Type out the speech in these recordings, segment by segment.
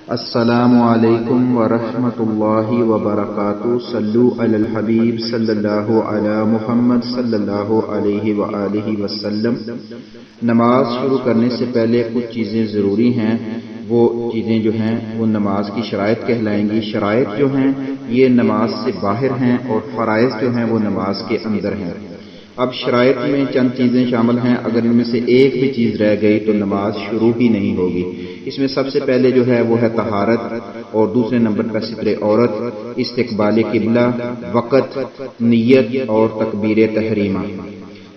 السلام علیکم ورحمۃ اللہ وبرکاتہ۔ صلو علی الحبیب صلی اللہ علی محمد صلی اللہ علیہ وآلہ وسلم۔ نماز شروع کرنے سے پہلے کچھ چیزیں ضروری ہیں، وہ چیزیں جو ہیں وہ نماز کی شرائط کہلائیں گی۔ شرائط جو ہیں یہ نماز سے باہر ہیں اور فرائض جو ہیں وہ نماز کے اندر ہیں۔ اب شرائط میں چند چیزیں شامل ہیں، اگر ان میں سے ایک بھی چیز رہ گئی تو نماز شروع ہی نہیں ہوگی۔ اس میں سب سے پہلے جو ہے وہ ہے طہارت، اور دوسرے نمبر پر ستر عورت، استقبال قبلہ، وقت، نیت اور تکبیر تحریمہ۔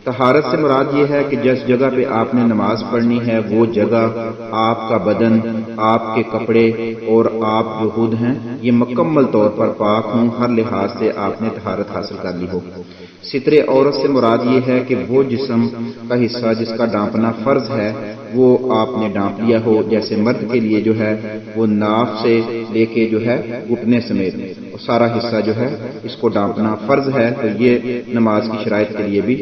طہارت سے مراد یہ ہے کہ جس جگہ پہ آپ نے نماز پڑھنی ہے وہ جگہ، آپ کا بدن، آپ کے کپڑے اور آپ جو خود ہیں یہ مکمل طور پر پاک ہوں، ہر لحاظ سے آپ نے طہارت حاصل کر لی ہو۔ ستر عورت سے مراد یہ ہے کہ وہ جسم کا حصہ جس کا ڈانپنا فرض ہے وہ آپ نے ڈانپ لیا ہو، جیسے مرد کے لیے جو ہے وہ ناف سے لے کے جو ہے گھٹنے سمیت سارا حصہ جو ہے اس کو ڈانپنا فرض ہے، تو یہ نماز کی شرائط کے لیے بھی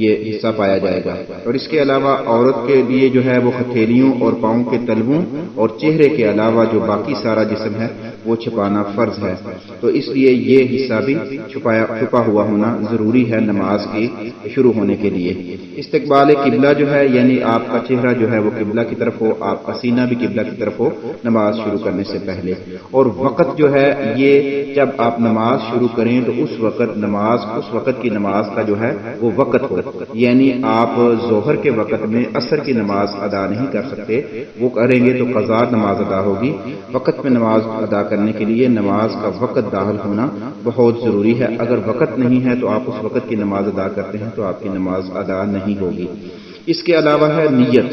یہ حصہ پایا جائے گا۔ اور اس کے علاوہ عورت کے لیے جو ہے وہ ہتھیلیوں اور پاؤں کے تلووں اور چہرے کے علاوہ جو باقی سارا جسم ہے وہ چھپانا فرض ہے، تو اس لیے یہ حصہ بھی چھپا ہوا ہونا ضروری ہے نماز کی شروع ہونے کے لیے۔ استقبال قبلہ جو ہے یعنی آپ کا چہرہ جو ہے وہ قبلہ کی طرف ہو، آپ کا سینہ بھی قبلہ کی طرف ہو نماز شروع کرنے سے پہلے۔ اور وقت جو ہے یہ جب آپ نماز شروع کریں تو اس وقت کی نماز کا جو ہے وہ وقت ہو، یعنی آپ ظہر کے وقت میں عصر کی نماز ادا نہیں کر سکتے، وہ کریں گے تو قضا نماز ادا ہوگی۔ وقت میں نماز ادا کرنے کے لیے نماز کا وقت داخل ہونا بہت ضروری ہے، اگر وقت نہیں ہے تو آپ اس وقت کی نماز ادا کرتے ہیں تو آپ کی نماز ادا نہیں ہوگی۔ اس کے علاوہ ہے نیت۔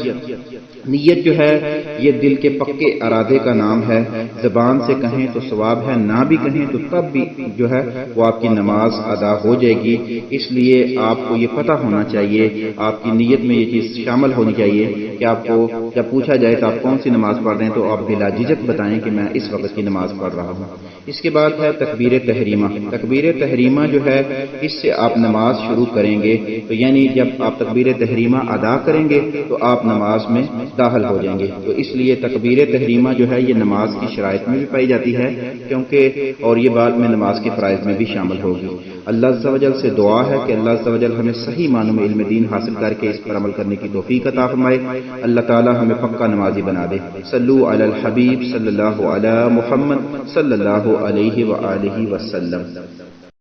نیت جو ہے یہ دل کے پکے ارادے کا نام ہے، زبان سے کہیں تو ثواب ہے، نہ بھی کہیں تو تب بھی جو ہے وہ آپ کی نماز ادا ہو جائے گی۔ اس لیے آپ کو یہ پتہ ہونا چاہیے، آپ کی نیت میں یہ چیز شامل ہونی چاہیے کہ آپ کو جب پوچھا جائے تو آپ کون سی نماز پڑھ رہے ہیں تو آپ بلا جھجک بتائیں کہ میں اس وقت کی نماز پڑھ رہا ہوں۔ اس کے بعد ہے تکبیر تحریمہ۔ تکبیر تحریمہ جو ہے اس سے آپ نماز شروع کریں گے، تو یعنی جب آپ تکبیر تحریمہ ادا کریں گے تو آپ نماز میں داخل ہو جائیں گے، تو اس لیے تکبیر تحریمہ جو ہے یہ نماز کی شرائط میں بھی پائی جاتی ہے، کیونکہ اور یہ بعد میں نماز کے فرائض میں بھی شامل ہوگی۔ اللہ عز و جل سے دعا ہے کہ اللہ عز و جل ہمیں صحیح معنوں میں علم دین حاصل کر کے اس پر عمل کرنے کی توفیق عطا فرمائے۔ اللہ تعالی ہمیں پکا نمازی بنا دے۔ صلو علی الحبیب صلی اللہ علی محمد صلی اللہ علیہ وآلہ وسلم۔